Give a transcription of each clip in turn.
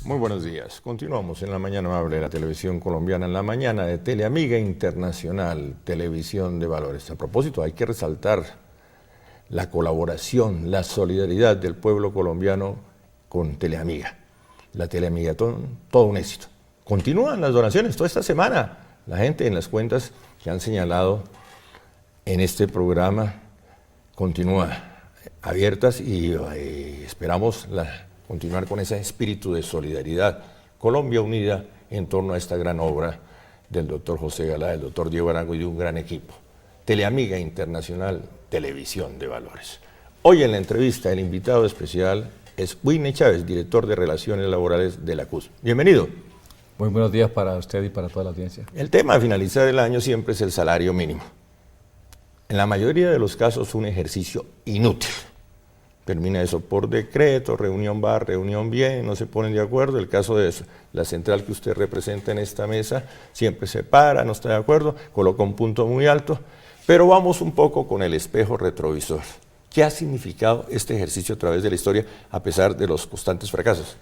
Muy buenos días. Continuamos en la mañana amable de la televisión colombiana, en la mañana de Teleamiga Internacional, Televisión de Valores. A propósito, hay que resaltar la colaboración, la solidaridad del pueblo colombiano con Teleamiga. La Teleamigatón, todo un éxito. Continúan las donaciones toda esta semana. La gente en las cuentas que han señalado en este programa continúa abiertas y esperamos continuar con ese espíritu de solidaridad. Colombia unida en torno a esta gran obra del doctor José Galá, del doctor Diego Arango y de un gran equipo. Teleamiga Internacional, Televisión de Valores. Hoy en la entrevista el invitado especial es Whitney Chávez, director de Relaciones Laborales de la CUS. Bienvenido. Muy buenos días para usted y para toda la audiencia. El tema a finalizar el año siempre es el salario mínimo. En la mayoría de los casos un ejercicio inútil. Termina eso por decreto, reunión va, reunión viene, no se ponen de acuerdo. El caso de la central que usted representa en esta mesa siempre se para, no está de acuerdo, coloca un punto muy alto. Pero vamos un poco con el espejo retrovisor. ¿Qué ha significado este ejercicio a través de la historia a pesar de los constantes fracasos?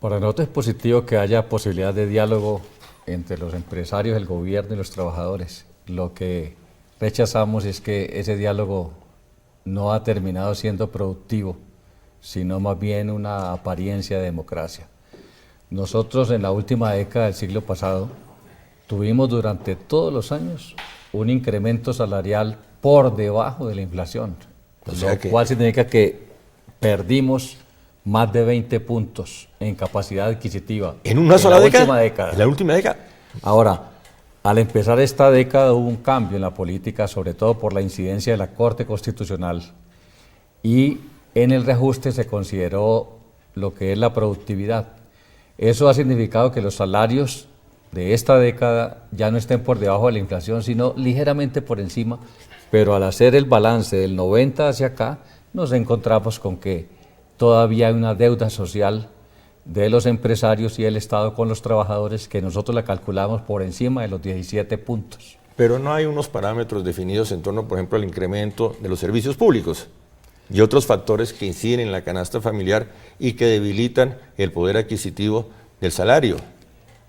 Para nosotros es positivo que haya posibilidad de diálogo entre los empresarios, el gobierno y los trabajadores. Lo que rechazamos es que ese diálogo no ha terminado siendo productivo, sino más bien una apariencia de democracia. Nosotros en la última década del siglo pasado tuvimos durante todos los años un incremento salarial por debajo de la inflación, cual significa que perdimos más de 20 puntos en capacidad adquisitiva. ¿En una sola década? Última década. ¿En la última década? Ahora, al empezar esta década hubo un cambio en la política, sobre todo por la incidencia de la Corte Constitucional, y en el reajuste se consideró lo que es la productividad. Eso ha significado que los salarios de esta década ya no estén por debajo de la inflación, sino ligeramente por encima, pero al hacer el balance del 90 hacia acá, nos encontramos con que todavía hay una deuda social de los empresarios y el Estado con los trabajadores que nosotros la calculamos por encima de los 17 puntos. Pero no hay unos parámetros definidos en torno, por ejemplo, al incremento de los servicios públicos y otros factores que inciden en la canasta familiar y que debilitan el poder adquisitivo del salario.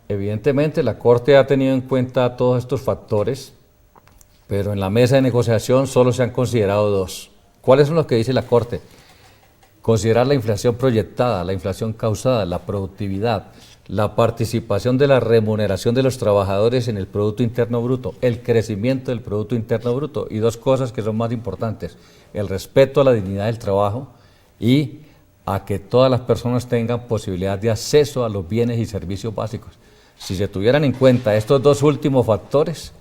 Evidentemente la Corte ha tenido en cuenta todos estos factores, pero en la mesa de negociación solo se han considerado dos. ¿Cuáles son los que dice la Corte? Considerar la inflación proyectada, la inflación causada, la productividad, la participación de la remuneración de los trabajadores en el Producto Interno Bruto, el crecimiento del Producto Interno Bruto y dos cosas que son más importantes, el respeto a la dignidad del trabajo y a que todas las personas tengan posibilidad de acceso a los bienes y servicios básicos. Si se tuvieran en cuenta estos dos últimos factores,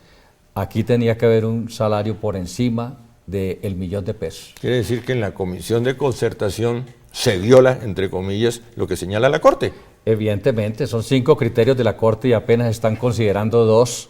aquí tenía que haber un salario por encima del $1.000.000. Quiere decir que en la comisión de concertación se viola, entre comillas, lo que señala la Corte. Evidentemente, son 5 criterios de la Corte y apenas están considerando 2.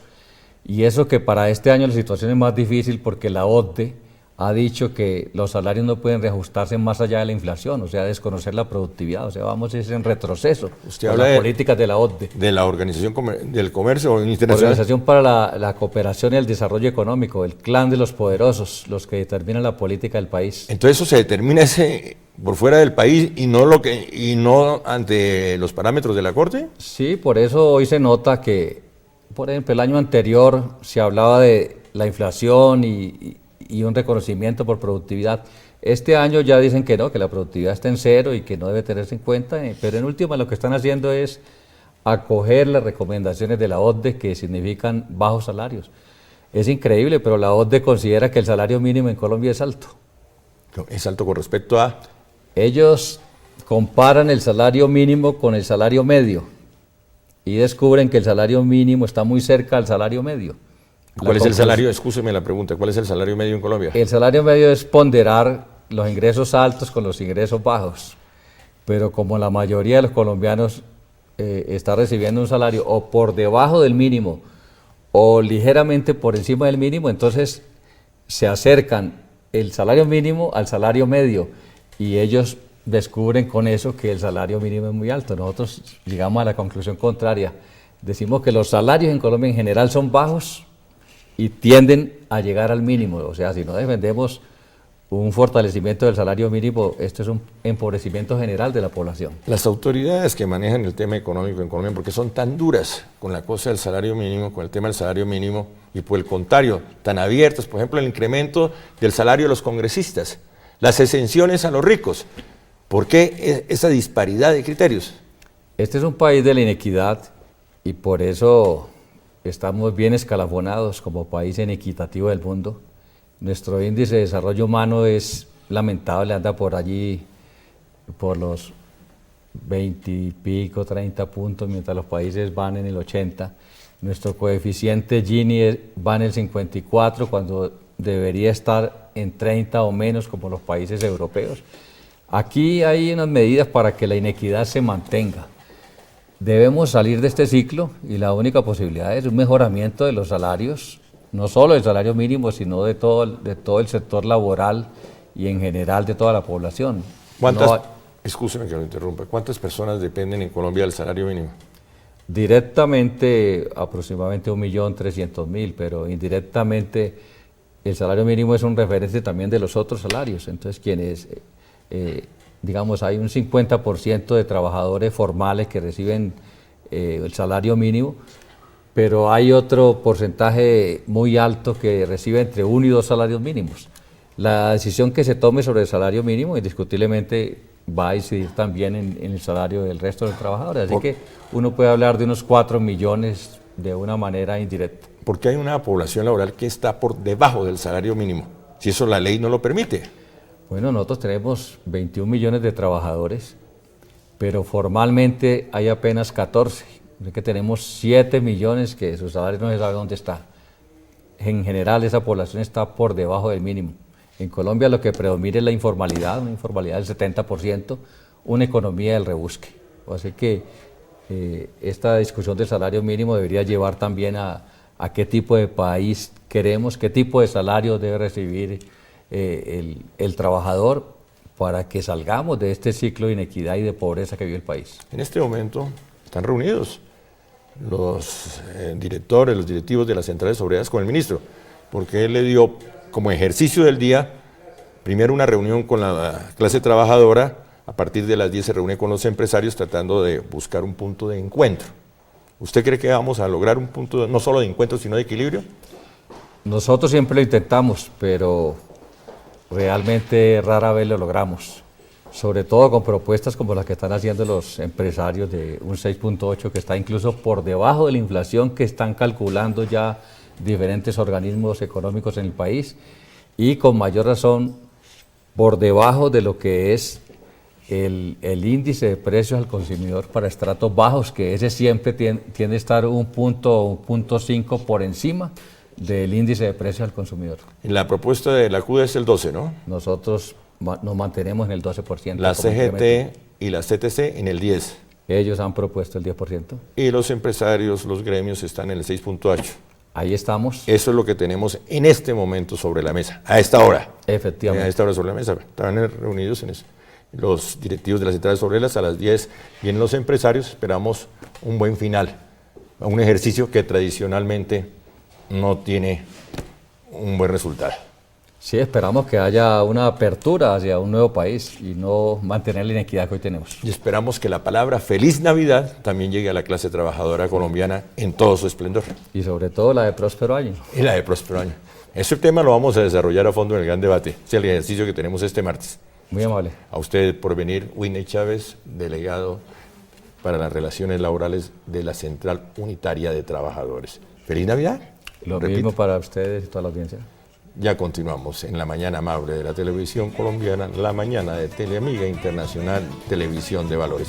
Y eso que para este año la situación es más difícil porque la OCDE ha dicho que los salarios no pueden reajustarse más allá de la inflación, o sea, desconocer la productividad, o sea, vamos en retroceso. Usted habla de las políticas de la OCDE. De la Organización del Comercio Internacional. Organización para la Cooperación y el Desarrollo Económico, el clan de los poderosos, los que determinan la política del país. Entonces eso se determina por fuera del país y no ante los parámetros de la Corte. Sí, por eso hoy se nota que, por ejemplo, el año anterior se hablaba de la inflación y un reconocimiento por productividad. Este año ya dicen que no, que la productividad está en cero y que no debe tenerse en cuenta, pero en última lo que están haciendo es acoger las recomendaciones de la OCDE que significan bajos salarios. Es increíble, pero la OCDE considera que el salario mínimo en Colombia es alto. ¿Es alto con respecto a? Ellos comparan el salario mínimo con el salario medio y descubren que el salario mínimo está muy cerca al salario medio. ¿Cuál es el salario? Excúseme la pregunta. ¿Cuál es el salario medio en Colombia? El salario medio es ponderar los ingresos altos con los ingresos bajos. Pero como la mayoría de los colombianos está recibiendo un salario o por debajo del mínimo o ligeramente por encima del mínimo, entonces se acercan el salario mínimo al salario medio y ellos descubren con eso que el salario mínimo es muy alto. Nosotros llegamos a la conclusión contraria. Decimos que los salarios en Colombia en general son bajos y tienden a llegar al mínimo. O sea, si no defendemos un fortalecimiento del salario mínimo, esto es un empobrecimiento general de la población. Las autoridades que manejan el tema económico en Colombia, ¿por qué son tan duras con la cosa del salario mínimo, con el tema del salario mínimo, y por el contrario, tan abiertas? Por ejemplo, el incremento del salario de los congresistas, las exenciones a los ricos. ¿Por qué esa disparidad de criterios? Este es un país de la inequidad y por eso estamos bien escalafonados como país inequitativo del mundo. Nuestro índice de desarrollo humano es lamentable, anda por allí por los 20 y pico, 30 puntos, mientras los países van en el 80. Nuestro coeficiente Gini va en el 54, cuando debería estar en 30 o menos como los países europeos. Aquí hay unas medidas para que la inequidad se mantenga. Debemos salir de este ciclo y la única posibilidad es un mejoramiento de los salarios, no solo del salario mínimo, sino de todo el sector laboral y en general de toda la población. Excúseme que lo interrumpa, ¿cuántas personas dependen en Colombia del salario mínimo? Directamente aproximadamente 1.300.000, pero indirectamente el salario mínimo es un referente también de los otros salarios. Entonces digamos, hay un 50% de trabajadores formales que reciben el salario mínimo, pero hay otro porcentaje muy alto que recibe entre 1 y 2 salarios mínimos. La decisión que se tome sobre el salario mínimo indiscutiblemente va a incidir también en el salario del resto de los trabajadores, así que uno puede hablar de unos 4 millones de una manera indirecta. Porque hay una población laboral que está por debajo del salario mínimo, si eso la ley no lo permite. Bueno, nosotros tenemos 21 millones de trabajadores, pero formalmente hay apenas 14. Es que tenemos 7 millones que su salario no se sabe dónde está. En general esa población está por debajo del mínimo. En Colombia lo que predomina es la informalidad, una informalidad del 70%, una economía del rebusque. Así que esta discusión del salario mínimo debería llevar también a qué tipo de país queremos, qué tipo de salario debe recibir el trabajador para que salgamos de este ciclo de inequidad y de pobreza que vive el país. En este momento están reunidos los directores, los directivos de las centrales obreras con el ministro, porque él le dio como ejercicio del día, primero una reunión con la clase trabajadora, a partir de las 10 se reúne con los empresarios tratando de buscar un punto de encuentro. ¿Usted cree que vamos a lograr un punto no solo de encuentro, sino de equilibrio? Nosotros siempre lo intentamos, pero realmente rara vez lo logramos, sobre todo con propuestas como las que están haciendo los empresarios de un 6.8 que está incluso por debajo de la inflación que están calculando ya diferentes organismos económicos en el país y con mayor razón por debajo de lo que es el índice de precios al consumidor para estratos bajos, que ese siempre tiende a estar un punto 5 por encima del índice de precios al consumidor. En la propuesta de la CUDA es el 12, ¿no? Nosotros nos mantenemos en el 12%. La CGT y la CTC en el 10%. Ellos han propuesto el 10%. Y los empresarios, los gremios están en el 6.8%. Ahí estamos. Eso es lo que tenemos en este momento sobre la mesa, a esta hora. Efectivamente. A esta hora sobre la mesa. Estaban reunidos en eso. Los directivos de las centrales obreras a las 10 vienen los empresarios, esperamos un buen final, un ejercicio que tradicionalmente no tiene un buen resultado. Sí, esperamos que haya una apertura hacia un nuevo país y no mantener la inequidad que hoy tenemos. Y esperamos que la palabra Feliz Navidad también llegue a la clase trabajadora colombiana en todo su esplendor. Y sobre todo la de Próspero Año. Y la de Próspero Año. Ese tema lo vamos a desarrollar a fondo en el gran debate. Es el ejercicio que tenemos este martes. Muy amable. A usted por venir, Whitney Chávez, delegado para las relaciones laborales de la Central Unitaria de Trabajadores. ¡Feliz Navidad! Lo mismo para ustedes y toda la audiencia. Ya continuamos en la mañana amable de la televisión colombiana, la mañana de Teleamiga Internacional Televisión de Valores.